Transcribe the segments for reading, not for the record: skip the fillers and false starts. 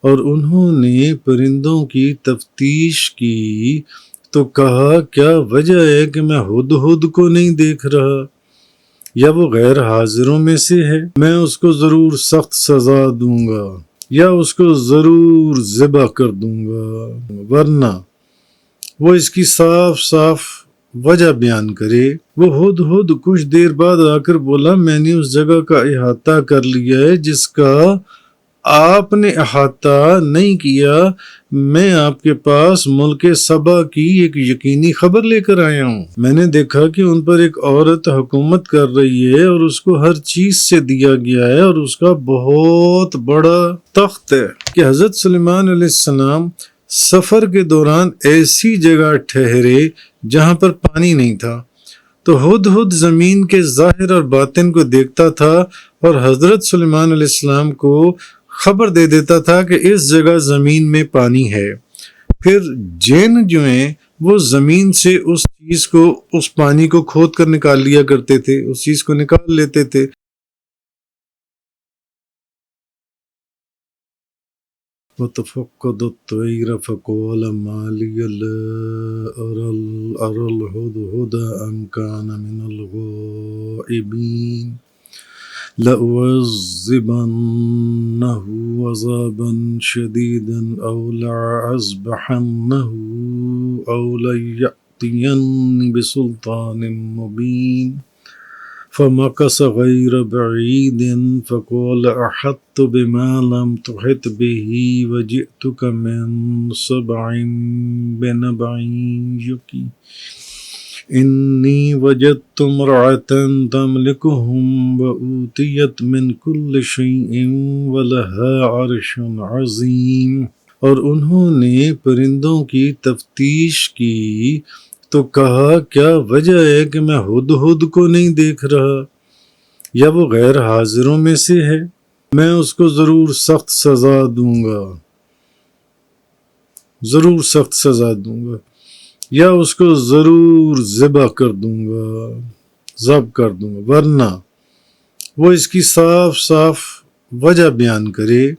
اور انہوں نے پرندوں کی تفتیش کی تو کہا کیا وجہ ہے کہ میں ہدہد کو نہیں دیکھ رہا، یا وہ غیر حاضروں میں سے ہے؟ میں اس کو ضرور سخت سزا دوں گا یا اس کو ضرور ذبح کر دوں گا، ورنہ وہ اس کی صاف صاف وجہ بیان کرے۔ وہ ہدہد کچھ دیر بعد آ کر بولا میں نے اس جگہ کا احاطہ کر لیا ہے جس کا آپ نے احاطہ نہیں کیا۔ میں آپ کے پاس ملک سبا کی ایک یقینی خبر لے کر آیا ہوں۔ میں نے دیکھا کہ ان پر ایک عورت حکومت کر رہی ہے اور اس کو ہر چیز سے دیا گیا ہے اور اس کا بہت بڑا تخت ہے کہ حضرت سلیمان علیہ السلام سفر کے دوران ایسی جگہ ٹھہرے جہاں پر پانی نہیں تھا، تو ہدہد زمین کے ظاہر اور باطن کو دیکھتا تھا اور حضرت سلیمان علیہ السلام کو خبر دے دیتا تھا کہ اس جگہ زمین میں پانی ہے۔ پھر جن جو ہیں وہ زمین سے اس پانی کو کھود کر نکال لیا کرتے تھے، اس چیز کو نکال لیتے تھے۔ وَتَفَقَّدَ الطَّيْرَ فَقَالَ مَا لِيَ لَا أَرَى الْهُدْهُدَ أَمْ كَانَ مِنَ الْغَائِبِينَ لَأُعَذِّبَنَّهُ عَذَابًا شَدِيدًا أَوْ لَأَذْبَحَنَّهُ أَوْ لَيَأْتِيَنِّي بِسُلْطَانٍ مُّبِينٍ فمكث غير بعيد فقال أحطت بما لم تحط به وجئتك من سبع بنبع يقين إني وجدت امرأة تملكهم وأوتيت من كل شيء ولها عرش عظيم۔ اور انہوں نے پرندوں کی تفتیش کی تو کہا کیا وجہ ہے کہ میں ہدہد کو نہیں دیکھ رہا، یا وہ غیر حاضروں میں سے ہے؟ میں اس کو ضرور سخت سزا دوں گا یا اس کو ضرور ذبح کر دوں گا، ورنہ وہ اس کی صاف صاف وجہ بیان کرے۔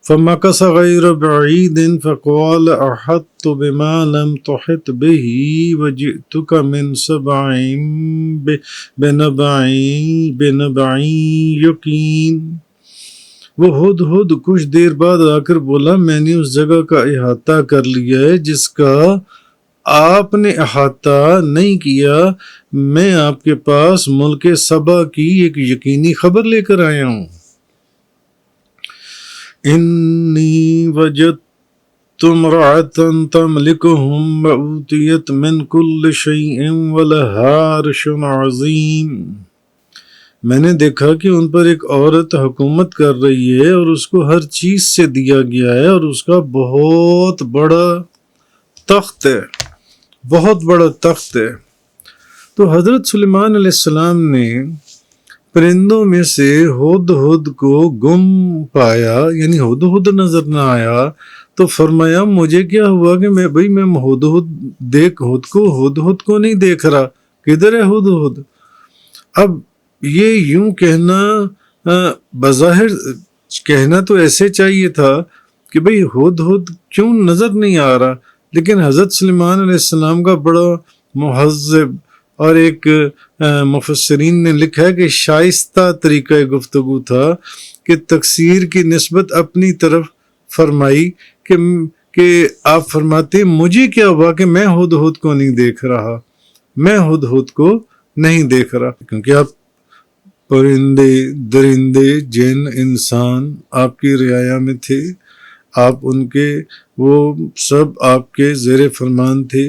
فمكث غير بعيد فقال أحطت بما لم تحط به وجئتك من سبع بنبع يقين۔ وہ ہدہد کچھ دیر بعد آ کر بولا میں نے اس جگہ کا احاطہ کر لیا ہے جس کا آپ نے احاطہ نہیں کیا۔ میں آپ کے پاس ملک سبا کی ایک یقینی خبر لے کر آیا ہوں۔ انی وجدت امرأة تملكهم وأوتيت من كل شيء ولها عرش عظيم۔ میں نے دیکھا کہ ان پر ایک عورت حکومت کر رہی ہے اور اس کو ہر چیز سے دیا گیا ہے اور اس کا بہت بڑا تخت ہے۔ تو حضرت سلیمان علیہ السلام نے پرندوں میں سے ہدہد کو گم پایا، یعنی ہدہد نظر نہ آیا، تو فرمایا مجھے کیا ہوا کہ میں ہدہد کو نہیں دیکھ رہا، کدھر ہے ہدہد؟ اب یہ یوں کہنا بظاہر کہنا تو ایسے چاہیے تھا کہ بھئی ہدہد کیوں نظر نہیں آ رہا، لیکن حضرت سلیمان علیہ السلام کا بڑا مہذب، اور ایک مفسرین نے لکھا ہے کہ شائستہ طریقہ گفتگو تھا کہ تقصیر کی نسبت اپنی طرف فرمائی کہ آپ فرماتے مجھے کیا ہوا کہ میں ہدہد کو نہیں دیکھ رہا، کیونکہ آپ پرندے درندے جن انسان آپ کی رعایا میں تھے، آپ ان کے وہ سب آپ کے زیر فرمان تھے۔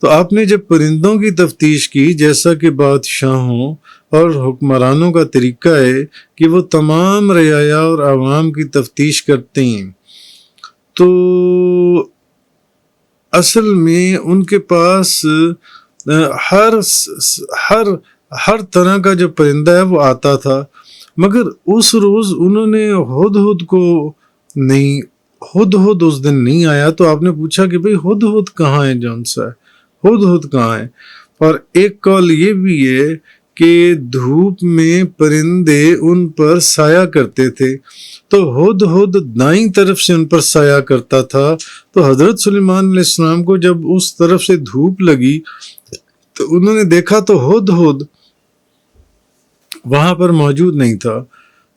تو آپ نے جب پرندوں کی تفتیش کی، جیسا کہ بادشاہوں اور حکمرانوں کا طریقہ ہے کہ وہ تمام رعایا اور عوام کی تفتیش کرتے ہیں، تو اصل میں ان کے پاس ہر طرح کا جو پرندہ ہے وہ آتا تھا، مگر اس روز انہوں نے ہدہد اس دن نہیں آیا۔ تو آپ نے پوچھا کہ بھئی ہدہد کہاں ہے، ہدہد کہاں ہے؟ اور ایک قول یہ بھی ہے کہ دھوپ میں پرندے ان پر سایہ کرتے تھے، تو ہد ہد دائیں طرف سے ان پر سایہ کرتا تھا۔ تو حضرت سلیمان علیہ السلام کو جب اس طرف سے دھوپ لگی تو انہوں نے دیکھا تو ہد ہد وہاں پر موجود نہیں تھا۔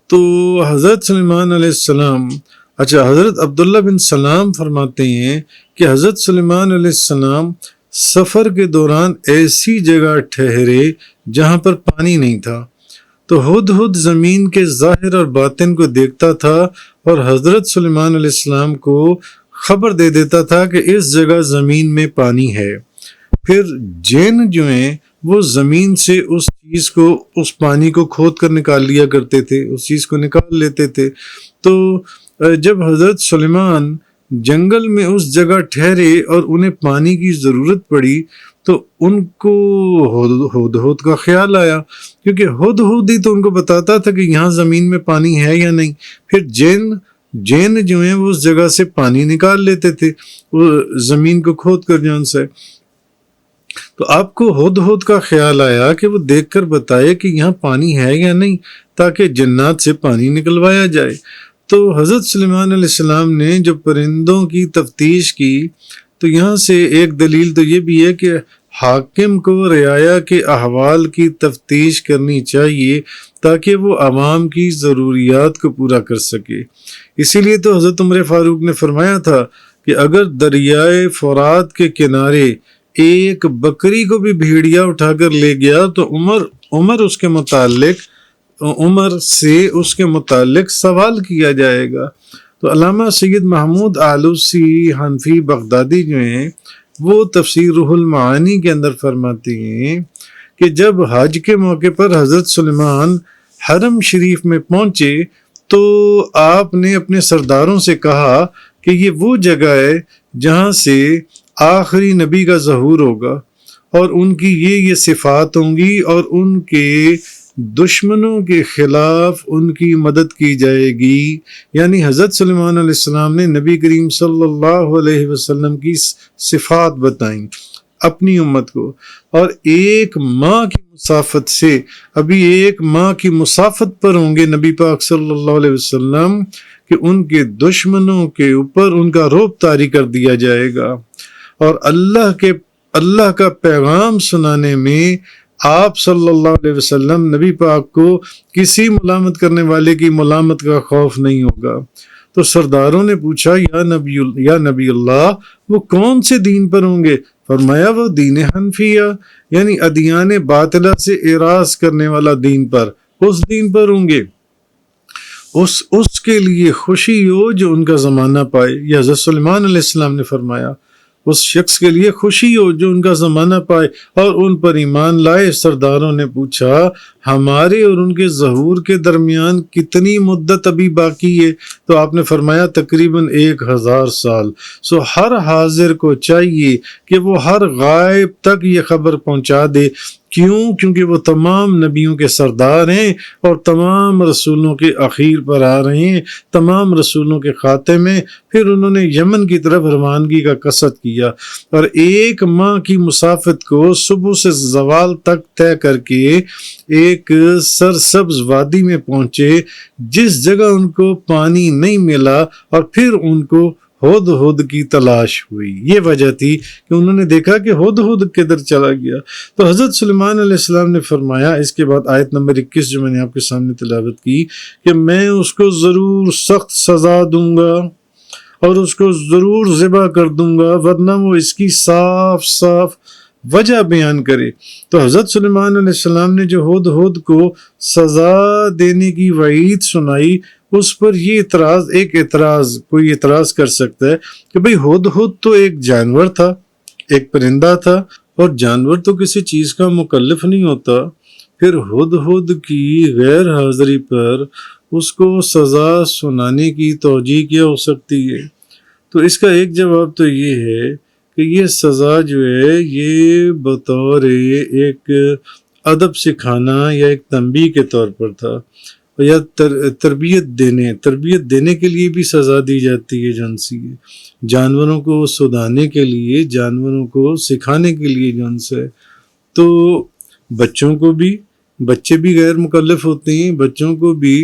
تو حضرت سلیمان علیہ السلام، حضرت عبداللہ بن سلام فرماتے ہیں کہ حضرت سلیمان علیہ السلام سفر کے دوران ایسی جگہ ٹھہرے جہاں پر پانی نہیں تھا، تو ہد ہد زمین کے ظاہر اور باطن کو دیکھتا تھا اور حضرت سلیمان علیہ السلام کو خبر دے دیتا تھا کہ اس جگہ زمین میں پانی ہے۔ پھر جن جو ہیں وہ زمین سے اس پانی کو کھود کر نکال لیا کرتے تھے، اس چیز کو نکال لیتے تھے۔ تو جب حضرت سلیمان جنگل میں اس جگہ ٹھہرے اور انہیں پانی کی ضرورت پڑی تو ان کو ہد ہد کا خیال آیا، کیونکہ ہد ہد ہی تو ان کو بتاتا تھا کہ یہاں زمین میں پانی ہے یا نہیں۔ پھر جین جو ہیں وہ اس جگہ سے پانی نکال لیتے تھے، وہ زمین کو کھود کر جان سے۔ تو آپ کو ہد ہد کا خیال آیا کہ وہ دیکھ کر بتائے کہ یہاں پانی ہے یا نہیں، تاکہ جنات سے پانی نکلوایا جائے۔ تو حضرت سلیمان علیہ السلام نے جو پرندوں کی تفتیش کی، تو یہاں سے ایک دلیل تو یہ بھی ہے کہ حاکم کو رعایا کے احوال کی تفتیش کرنی چاہیے تاکہ وہ عوام کی ضروریات کو پورا کر سکے۔ اسی لیے تو حضرت عمر فاروق نے فرمایا تھا کہ اگر دریائے فرات کے کنارے ایک بکری کو بھی بھیڑیا اٹھا کر لے گیا تو عمر سے اس کے متعلق سوال کیا جائے گا۔ تو علامہ سید محمود آلوسی حنفی بغدادی جو ہیں وہ تفسیر روح المعانی کے اندر فرماتے ہیں کہ جب حج کے موقع پر حضرت سلیمان حرم شریف میں پہنچے تو آپ نے اپنے سرداروں سے کہا کہ یہ وہ جگہ ہے جہاں سے آخری نبی کا ظہور ہوگا اور ان کی یہ صفات ہوں گی اور ان کے دشمنوں کے خلاف ان کی مدد کی جائے گی۔ یعنی حضرت سلیمان علیہ السلام نے نبی کریم صلی اللہ علیہ وسلم کی صفات بتائیں اپنی امت کو، اور ایک ماہ کی مسافت سے، ابھی ایک ماہ کی مسافت پر ہوں گے نبی پاک صلی اللہ علیہ وسلم کہ ان کے دشمنوں کے اوپر ان کا رعب طاری کر دیا جائے گا، اور اللہ کا پیغام سنانے میں آپ صلی اللہ علیہ وسلم نبی پاک کو کسی ملامت کرنے والے کی ملامت کا خوف نہیں ہوگا۔ تو سرداروں نے پوچھا یا نبی اللہ وہ کون سے دین پر ہوں گے؟ فرمایا وہ دین حنفیہ، یعنی ادیان باطلہ سے اعراض کرنے والا دین پر، اس دین پر ہوں گے۔ اس کے لیے خوشی ہو جو ان کا زمانہ پائے، یہ حضرت سلیمان علیہ السلام نے فرمایا، اس شخص کے لیے خوشی ہو جو ان کا زمانہ پائے اور ان پر ایمان لائے۔ سرداروں نے پوچھا ہمارے اور ان کے ظہور کے درمیان کتنی مدت ابھی باقی ہے؟ تو آپ نے فرمایا تقریباً 1000 سال۔ سو ہر حاضر کو چاہیے کہ وہ ہر غائب تک یہ خبر پہنچا دے۔ کیونکہ وہ تمام نبیوں کے سردار ہیں اور تمام رسولوں کے اخیر پر آ رہے ہیں، تمام رسولوں کے خاتمے میں۔ پھر انہوں نے یمن کی طرف روانگی کا قصد کیا اور 1 ماہ کی مسافت کو صبح سے زوال تک طے کر کے ایک سرسبز وادی میں پہنچے جس جگہ ان کو پانی نہیں ملا، اور پھر ان کو ہد ہد کی تلاش ہوئی۔ یہ وجہ تھی کہ انہوں نے دیکھا کہ ہد ہد کدھر چلا گیا۔ تو حضرت سلیمان علیہ السلام نے فرمایا، اس کے بعد آیت نمبر 21 جو میں نے آپ کے سامنے تلاوت کی، کہ میں اس کو ضرور سخت سزا دوں گا اور اس کو ضرور ذبح کر دوں گا، ورنہ وہ اس کی صاف صاف وجہ بیان کرے۔ تو حضرت سلیمان علیہ السلام نے جو ہد ہد کو سزا دینے کی وعید سنائی، اس پر یہ کوئی اعتراض کر سکتا ہے کہ بھئی ہد ہد تو ایک جانور تھا، ایک پرندہ تھا، اور جانور تو کسی چیز کا مکلف نہیں ہوتا، پھر ہد ہد کی غیر حاضری پر اس کو سزا سنانے کی توجیہ کیا ہو سکتی ہے؟ تو اس کا ایک جواب تو یہ ہے کہ یہ سزا جو ہے یہ بطور ایک ادب سکھانا یا ایک تنبیہ کے طور پر تھا، یا تربیت دینے کے لیے بھی سزا دی جاتی ہے جن سے جانوروں کو سدھانے کے لیے، جانوروں کو سکھانے کے لیے جن سے، تو بچوں کو بھی بچے بھی غیر مکلف ہوتے ہیں، بچوں کو بھی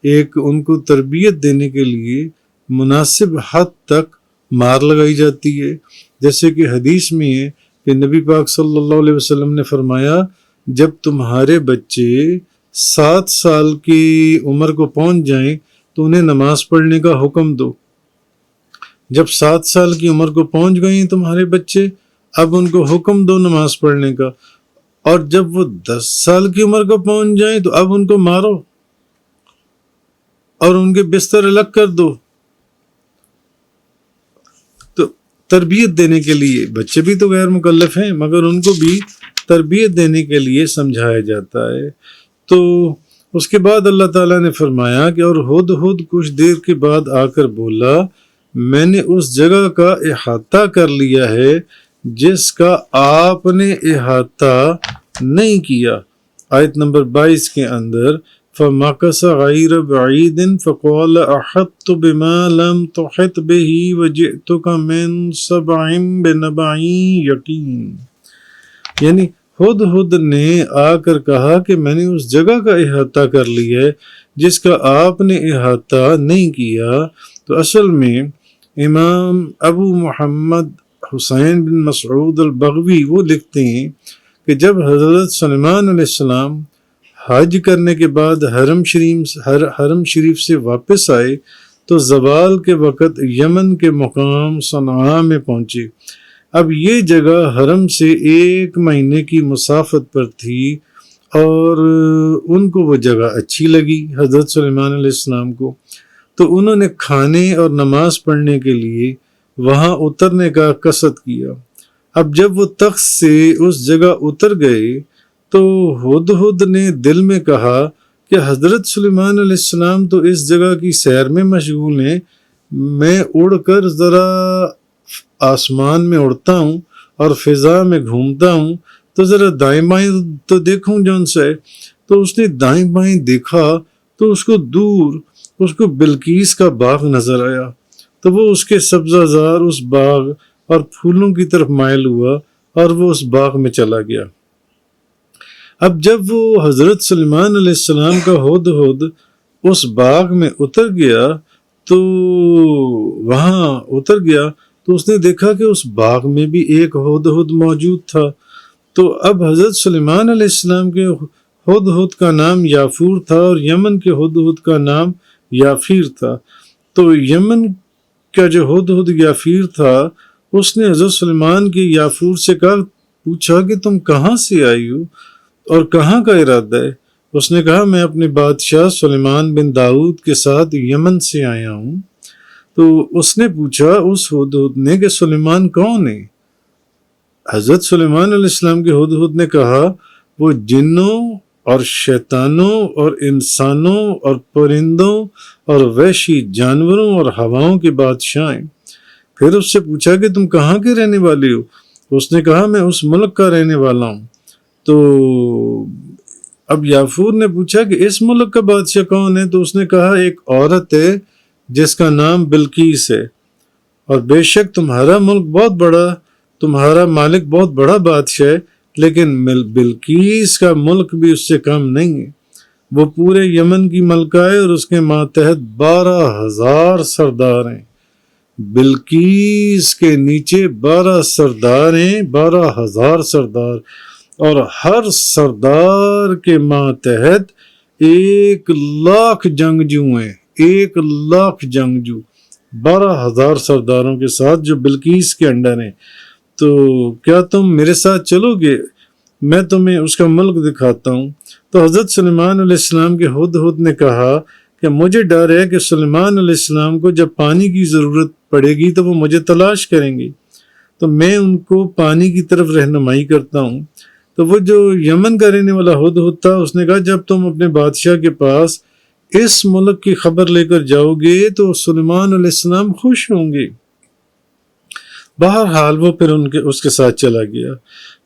ان کو تربیت دینے کے لیے مناسب حد تک مار لگائی جاتی ہے، جیسے کہ حدیث میں ہے کہ نبی پاک صلی اللہ علیہ وسلم نے فرمایا جب تمہارے بچے 7 سال کی عمر کو پہنچ جائیں تو انہیں نماز پڑھنے کا حکم دو۔ جب 7 سال کی عمر کو پہنچ گئے تمہارے بچے، اب ان کو حکم دو نماز پڑھنے کا، اور جب وہ 10 سال کی عمر کو پہنچ جائیں تو اب ان کو مارو اور ان کے بستر الگ کر دو۔ تو تربیت دینے کے لیے، بچے بھی تو غیر مکلف ہیں مگر ان کو بھی تربیت دینے کے لیے سمجھایا جاتا ہے۔ تو اس کے بعد اللہ تعالیٰ نے فرمایا کہ اور ہدہد کچھ دیر کے بعد آ کر بولا میں نے اس جگہ کا احاطہ کر لیا ہے جس کا آپ نے احاطہ نہیں کیا۔ آیت نمبر 22 کے اندر فَمَكَثَ غَيْرَ بَعِيدٍ فَقَالَ أَحَطتُ بِمَا لَمْ تُحِطْ بِهِ وَجِئْتُكَ مِنْ سَبْعٍ بِنَبَعٍ یقین، یعنی ہدہد نے آ کر کہا کہ میں نے اس جگہ کا احاطہ کر لیا ہے جس کا آپ نے احاطہ نہیں کیا۔ تو اصل میں امام ابو محمد حسین بن مسعود البغوی وہ لکھتے ہیں کہ جب حضرت سلیمان علیہ السلام حج کرنے کے بعد حرم شریف سے واپس آئے تو زوال کے وقت یمن کے مقام صنعاء میں پہنچے۔ اب یہ جگہ حرم سے 1 مہینے کی مسافت پر تھی اور ان کو وہ جگہ اچھی لگی حضرت سلیمان علیہ السلام کو، تو انہوں نے کھانے اور نماز پڑھنے کے لیے وہاں اترنے کا قصد کیا۔ اب جب وہ تخت سے اس جگہ اتر گئے تو ہدہد نے دل میں کہا کہ حضرت سلیمان علیہ السلام تو اس جگہ کی سیر میں مشغول ہیں، میں اڑ کر ذرا آسمان میں اڑتا ہوں اور فضا میں گھومتا ہوں تو ذرا دائیں بائیں تو دیکھوں جون سے۔ تو اس نے دائیں بائیں دیکھا تو اس کو دور اس کو بلقیس کا باغ نظر آیا، تو وہ اس کے سبزہ زار اس باغ اور پھولوں کی طرف مائل ہوا اور وہ اس باغ میں چلا گیا۔ اب جب وہ حضرت سلیمان علیہ السلام کا ہدہد اس باغ میں اتر گیا تو اس نے دیکھا کہ اس باغ میں بھی ایک ہدہد موجود تھا۔ تو اب حضرت سلیمان علیہ السلام کے ہدہد کا نام یافور تھا اور یمن کے ہدہد کا نام یافیر تھا۔ تو یمن کا جو ہدہد یافیر تھا اس نے حضرت سلیمان کے یافور سے پوچھا کہ تم کہاں سے آئی ہو اور کہاں کا ارادہ ہے؟ اس نے کہا میں اپنے بادشاہ سلیمان بن داؤد کے ساتھ یمن سے آیا ہوں۔ تو اس نے پوچھا اس ہدہد نے کہ سلیمان کون ہے؟ حضرت سلیمان علیہ السلام کے ہدہد نے کہا وہ جنوں اور شیطانوں اور انسانوں اور پرندوں اور وحشی جانوروں اور ہواؤں کے بادشاہ ہیں۔ پھر اس سے پوچھا کہ تم کہاں کے رہنے والے ہو؟ اس نے کہا میں اس ملک کا رہنے والا ہوں۔ تو اب یافور نے پوچھا کہ اس ملک کا بادشاہ کون ہے؟ تو اس نے کہا ایک عورت ہے جس کا نام بلقیس ہے، اور بے شک تمہارا ملک بہت بڑا، تمہارا مالک بہت بڑا بادشاہ ہے، لیکن بلقیس کا ملک بھی اس سے کم نہیں ہے۔ وہ پورے یمن کی ملکہ ہے اور اس کے ماتحت 12,000 سردار ہیں۔ بلقیس کے نیچے 12 سردار ہیں، 12,000 سردار، اور ہر سردار کے ماتحت 1,00,000 جنگجو ہیں، 1,00,000 جنگجو 12,000 سرداروں کے ساتھ جو بلقیس کے انڈر ہیں۔ تو کیا تم میرے ساتھ چلو گے؟ میں تمہیں اس کا ملک دکھاتا ہوں۔ تو حضرت سلیمان علیہ السلام کے ہدہد نے کہا کہ مجھے ڈر ہے کہ سلیمان علیہ السلام کو جب پانی کی ضرورت پڑے گی تو وہ مجھے تلاش کریں گے، تو میں ان کو پانی کی طرف رہنمائی کرتا ہوں۔ تو وہ جو یمن کا رہنے والا ہدہد تھا اس نے کہا جب تم اپنے بادشاہ کے پاس اس ملک کی خبر لے کر جاؤ گے تو سلیمان علیہ السلام خوش ہوں گے۔ بہرحال وہ پھر اس کے ساتھ چلا گیا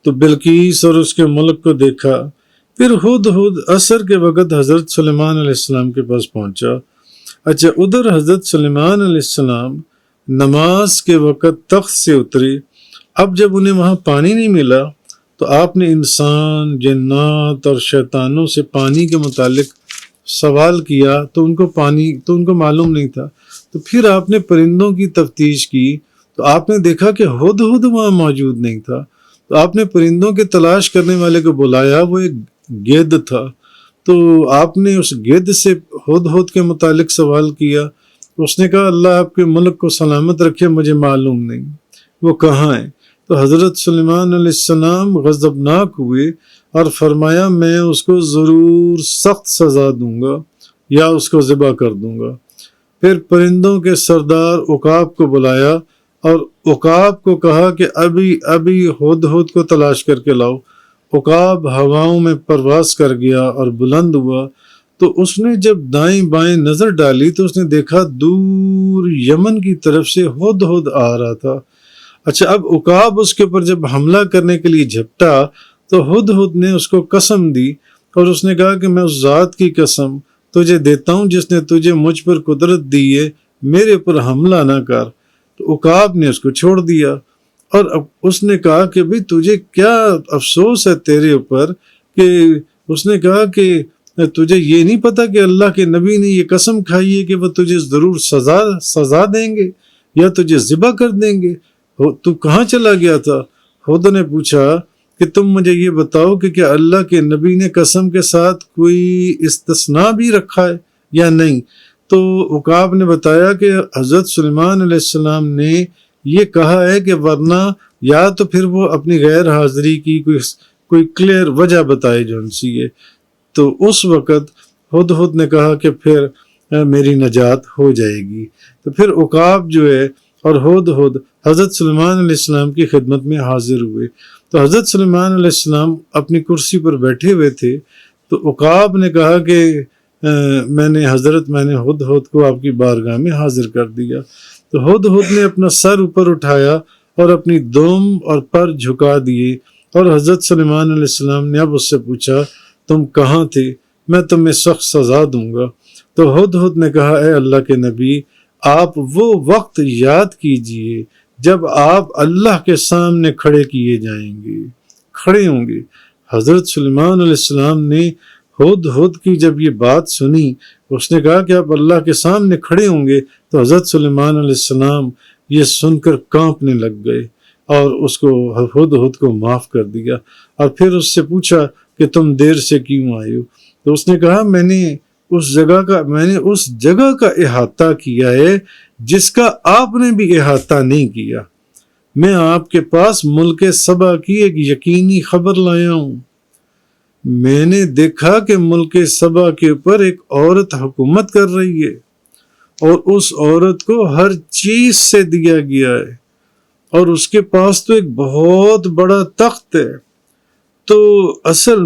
تو بلقیس اور اس کے ملک کو دیکھا۔ پھر ہدہد عصر کے وقت حضرت سلیمان علیہ السلام کے پاس پہنچا۔ اچھا، ادھر حضرت سلیمان علیہ السلام نماز کے وقت تخت سے اترے۔ اب جب انہیں وہاں پانی نہیں ملا تو آپ نے انسان، جنات اور شیطانوں سے پانی کے متعلق سوال کیا تو ان کو معلوم نہیں تھا. تو پھر آپ نے پرندوں کی تفتیش کی تو آپ نے دیکھا کہ ہدہد وہاں موجود نہیں تھا. تو آپ نے پرندوں کے تلاش کرنے والے کو بلایا، وہ ایک گیدڑ تھا. تو آپ نے اس گیدڑ سے ہدہد کے متعلق سوال کیا. اس نے کہا اللہ آپ کے ملک کو سلامت رکھے، مجھے معلوم نہیں وہ کہاں ہے. تو حضرت سلیمان علیہ السلام غضبناک ہوئے اور فرمایا میں اس کو ضرور سخت سزا دوں گا یا اس کو ذبح کر دوں گا. پھر پرندوں کے سردار عقاب کو بلایا اور عقاب کو کہا کہ ابھی ہدہد کو تلاش کر کے لاؤ. عقاب ہواؤں میں پرواز کر گیا اور بلند ہوا. تو اس نے جب دائیں بائیں نظر ڈالی تو اس نے دیکھا دور یمن کی طرف سے ہدہد آ رہا تھا. اچھا، اب عقاب اس کے اوپر جب حملہ کرنے کے لیے جھپٹا تو ہدہد نے اس کو قسم دی اور اس نے کہا کہ میں اس ذات کی قسم تجھے دیتا ہوں جس نے تجھے مجھ پر قدرت دی ہے، میرے پر حملہ نہ کر. تو عقاب نے اس کو چھوڑ دیا اور اب اس نے کہا کہ بھئی تجھے کیا افسوس ہے تیرے اوپر، کہ اس نے کہا کہ تجھے یہ نہیں پتا کہ اللہ کے نبی نے یہ قسم کھائی ہے کہ وہ تجھے ضرور سزا دیں گے یا تجھے ذبح کر دیں گے. تو کہاں چلا گیا تھا؟ ہدہد نے پوچھا کہ تم مجھے یہ بتاؤ کہ کیا اللہ کے نبی نے قسم کے ساتھ کوئی استثناء بھی رکھا ہے یا نہیں. تو عقاب نے بتایا کہ حضرت سلیمان علیہ السلام نے یہ کہا ہے کہ ورنہ یا تو پھر وہ اپنی غیر حاضری کی کوئی کلیئر وجہ بتائے جو ان سی ہے. تو اس وقت ہدہد نے کہا کہ پھر میری نجات ہو جائے گی. تو پھر عقاب جو ہے اور ہدہد حضرت سلیمان علیہ السلام کی خدمت میں حاضر ہوئے. تو حضرت سلیمان علیہ السلام اپنی کرسی پر بیٹھے ہوئے تھے. تو عقاب نے کہا کہ میں نے ہدہد کو آپ کی بارگاہ میں حاضر کر دیا. تو ہدہد نے اپنا سر اوپر اٹھایا اور اپنی دم اور پر جھکا دیے اور حضرت سلیمان علیہ السلام نے اب اس سے پوچھا تم کہاں تھے، میں تمہیں سخت سزا دوں گا. تو ہدہد نے کہا اے اللہ کے نبی، آپ وہ وقت یاد کیجئے جب آپ اللہ کے سامنے کھڑے کیے جائیں گے، کھڑے ہوں گے. حضرت سلیمان علیہ السلام نے ہدہد کی جب یہ بات سنی، اس نے کہا کہ آپ اللہ کے سامنے کھڑے ہوں گے. تو حضرت سلیمان علیہ السلام یہ سن کر کانپنے لگ گئے اور اس کو ہدہد کو معاف کر دیا. اور پھر اس سے پوچھا کہ تم دیر سے کیوں آئے ہو؟ تو اس نے کہا میں نے اس جگہ کا احاطہ کیا ہے جس کا آپ نے بھی احاطہ نہیں کیا. میں آپ کے پاس ملک سبا کی ایک یقینی خبر لایا ہوں. میں نے دیکھا کہ ملک سبا کے اوپر ایک عورت حکومت کر رہی ہے اور اس عورت کو ہر چیز سے دیا گیا ہے اور اس کے پاس تو ایک بہت بڑا تخت ہے. تو اصل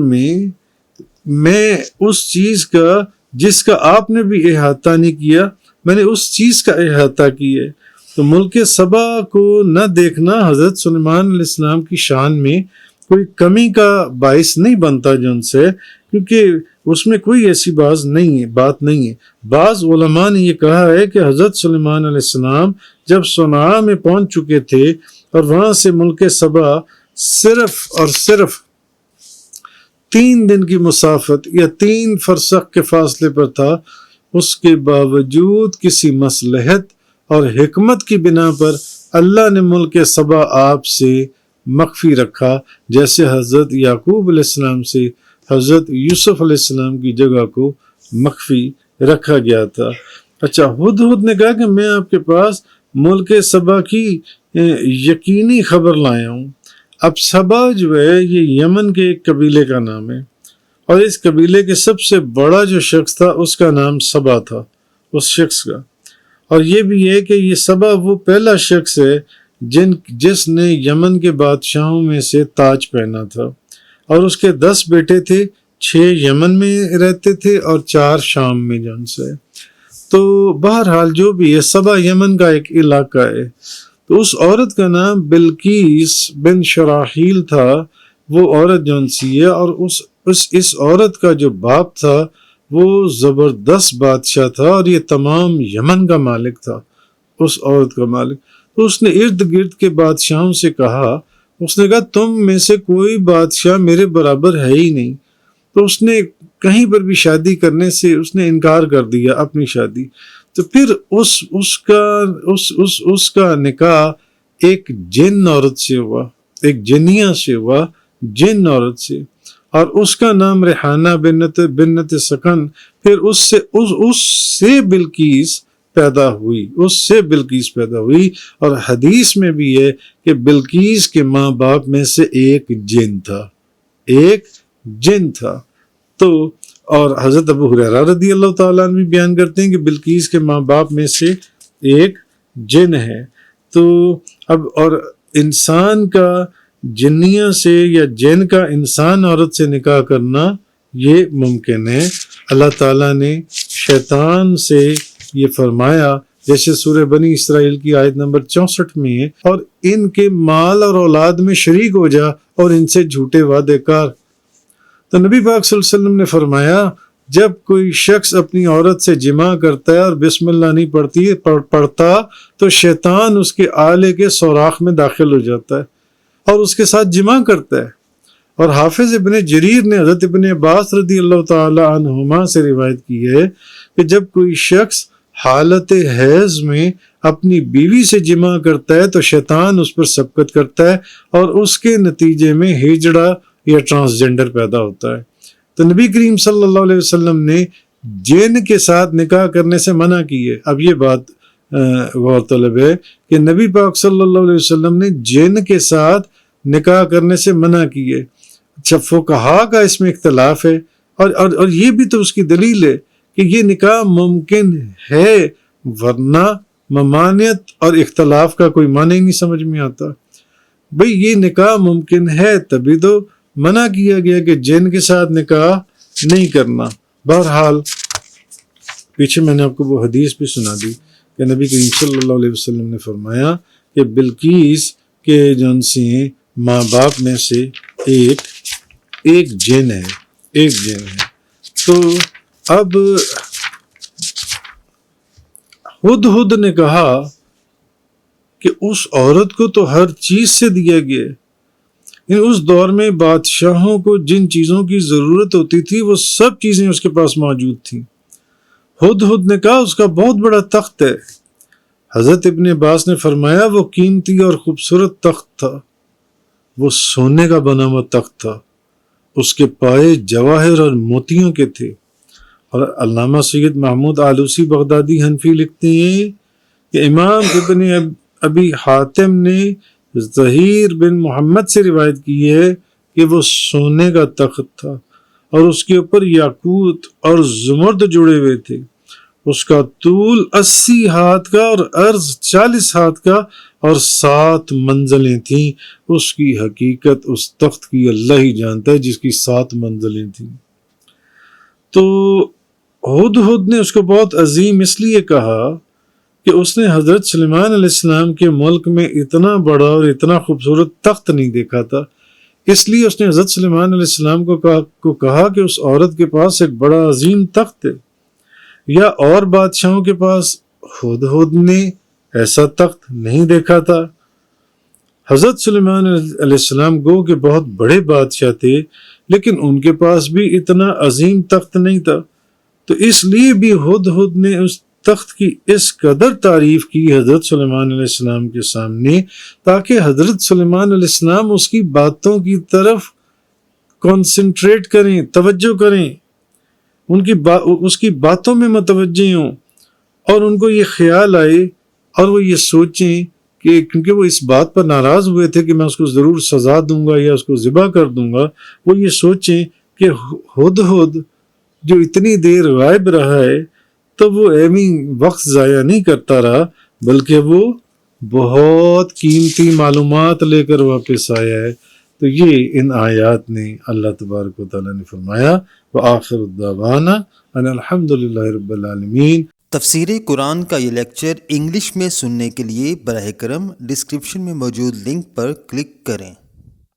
میں اس چیز کا جس کا آپ نے بھی احاطہ نہیں کیا، میں نے اس چیز کا احاطہ کیا ہے. تو ملک سبا کو نہ دیکھنا حضرت سلیمان علیہ السلام کی شان میں کوئی کمی کا باعث نہیں بنتا جن سے، کیونکہ اس میں کوئی ایسی بات نہیں ہے. بعض علماء نے یہ کہا ہے کہ حضرت سلیمان علیہ السلام جب صنعاء میں پہنچ چکے تھے اور وہاں سے ملک سبا صرف اور صرف 3 دن کی مسافت یا 3 فرسخ کے فاصلے پر تھا، اس کے باوجود کسی مصلحت اور حکمت کی بنا پر اللہ نے ملک سبا آپ سے مخفی رکھا، جیسے حضرت یعقوب علیہ السلام سے حضرت یوسف علیہ السلام کی جگہ کو مخفی رکھا گیا تھا. اچھا، ہدہد نے کہا کہ میں آپ کے پاس ملک سبا کی یقینی خبر لایا ہوں. اب سبا جو ہے یہ یمن کے ایک قبیلے کا نام ہے اور اس قبیلے کے سب سے بڑا جو شخص تھا اس کا نام سبا تھا، اس شخص کا. اور یہ بھی ہے کہ یہ سبا وہ پہلا شخص ہے جس نے یمن کے بادشاہوں میں سے تاج پہنا تھا اور اس کے 10 بیٹے تھے، 6 یمن میں رہتے تھے اور 4 شام میں جن سے. تو بہرحال جو بھی ہے سبا یمن کا ایک علاقہ ہے. تو اس عورت کا نام بلقیس بن شراحیل تھا، وہ عورت جون سی ہے، اور اس عورت کا جو باپ تھا وہ زبردست بادشاہ تھا اور یہ تمام یمن کا مالک تھا، اس عورت کا مالک. تو اس نے ارد گرد کے بادشاہوں سے کہا اس نے کہا تم میں سے کوئی بادشاہ میرے برابر ہے ہی نہیں. تو اس نے کہیں پر بھی شادی کرنے سے اس نے انکار کر دیا اپنی شادی. تو پھر اس کا نکاح ایک جن عورت سے ہوا، ایک جنیہ سے ہوا، جن عورت سے، اور اس کا نام ریحانہ بنت سکن. پھر اس سے بلقیس پیدا ہوئی. اور حدیث میں بھی ہے کہ بلقیس کے ماں باپ میں سے ایک جن تھا. تو اور حضرت ابو ہریرہ رضی اللہ تعالیٰ عنہ بھی بیان کرتے ہیں کہ بلقیس کے ماں باپ میں سے ایک جن ہے. تو اب اور انسان کا جنیہ سے یا جن کا انسان عورت سے نکاح کرنا یہ ممکن ہے. اللہ تعالیٰ نے شیطان سے یہ فرمایا، جیسے سورہ بنی اسرائیل کی آیت نمبر 64 میں ہے، اور ان کے مال اور اولاد میں شریک ہو جا اور ان سے جھوٹے وعدے کار. تو نبی پاک صلی اللہ علیہ وسلم نے فرمایا جب کوئی شخص اپنی عورت سے جماع کرتا ہے اور بسم اللہ نہیں پڑھتا تو شیطان اس کے آلے کے سوراخ میں داخل ہو جاتا ہے اور اس کے ساتھ جماع کرتا ہے. اور حافظ ابن جریر نے حضرت ابن عباس رضی اللہ تعالی عنہما سے روایت کی ہے کہ جب کوئی شخص حالت حیض میں اپنی بیوی سے جماع کرتا ہے تو شیطان اس پر سبقت کرتا ہے اور اس کے نتیجے میں ہجڑا یا ٹرانسجنڈر پیدا ہوتا ہے. تو نبی کریم صلی اللہ علیہ وسلم نے جن کے ساتھ نکاح کرنے سے منع کی ہے. اب یہ بات غور طلب ہے کہ نبی پاک صلی اللہ علیہ وسلم نے جن کے ساتھ نکاح کرنے سے منع کی ہے. اچھا، فقہا کا اس میں اختلاف ہے اور یہ بھی تو اس کی دلیل ہے کہ یہ نکاح ممکن ہے، ورنہ ممانعت اور اختلاف کا کوئی معنی ہی نہیں سمجھ میں آتا. بھئی یہ نکاح ممکن ہے تبھی تو منع کیا گیا کہ جن کے ساتھ نکاح نہیں کرنا. بہرحال پیچھے میں نے آپ کو وہ حدیث بھی سنا دی کہ نبی کریم صلی اللہ علیہ وسلم نے فرمایا کہ بلقیس کے جن سے ماں باپ میں سے ایک جن ہے. تو اب ہدہد نے کہا کہ اس عورت کو تو ہر چیز سے دیا گیا ہے. اس دور میں بادشاہوں کو جن چیزوں کی ضرورت ہوتی تھی وہ سب چیزیں اس کے پاس موجود تھیں. ہدہد نے کہا اس کا بہت بڑا تخت ہے. حضرت ابن عباس نے فرمایا وہ قیمتی اور خوبصورت تخت تھا، وہ سونے کا بنا ہوا تخت تھا، اس کے پائے جواہر اور موتیوں کے تھے. اور علامہ سید محمود آلوسی بغدادی حنفی لکھتے ہیں کہ امام ابن ابی حاتم نے ظہیر بن محمد سے روایت کی ہے کہ وہ سونے کا تخت تھا اور اس کے اوپر یاقوت اور زمرد جڑے ہوئے تھے. اس کا طول 80 ہاتھ کا اور عرض 40 ہاتھ کا اور 7 منزلیں تھیں. اس کی حقیقت اس تخت کی اللہ ہی جانتا ہے جس کی 7 منزلیں تھیں. تو ہدہد نے اس کو بہت عظیم اس لیے کہا کہ اس نے حضرت سلیمان علیہ السلام کے ملک میں اتنا بڑا اور اتنا خوبصورت تخت نہیں دیکھا تھا. اس لیے اس نے حضرت سلیمان علیہ السلام کو کہا کہ اس عورت کے پاس ایک بڑا عظیم تخت ہے. یا اور بادشاہوں کے پاس ہدہد نے ایسا تخت نہیں دیکھا تھا. حضرت سلیمان علیہ السلام گو کہ بہت بڑے بادشاہ تھے لیکن ان کے پاس بھی اتنا عظیم تخت نہیں تھا. تو اس لیے بھی ہدہد نے اس تخت کی اس قدر تعریف کی حضرت سلیمان علیہ السلام کے سامنے تاکہ حضرت سلیمان علیہ السلام اس کی باتوں کی طرف کنسنٹریٹ کریں، توجہ کریں، اس کی باتوں میں متوجہ ہوں اور ان کو یہ خیال آئے اور وہ یہ سوچیں کہ کیونکہ وہ اس بات پر ناراض ہوئے تھے کہ میں اس کو ضرور سزا دوں گا یا اس کو ذبح کر دوں گا، وہ یہ سوچیں کہ ہدہد جو اتنی دیر غائب رہا ہے تو وہ ایویں وقت ضائع نہیں کرتا رہا بلکہ وہ بہت قیمتی معلومات لے کر واپس آیا ہے. تو یہ ان آیات نے اللہ تبارک و تعالیٰ نے فرمایا وآخر الدعوانا ان الحمد للہ رب العالمین. تفسیر قرآن کا یہ لیکچر انگلش میں سننے کے لیے براہ کرم ڈسکرپشن میں موجود لنک پر کلک کریں.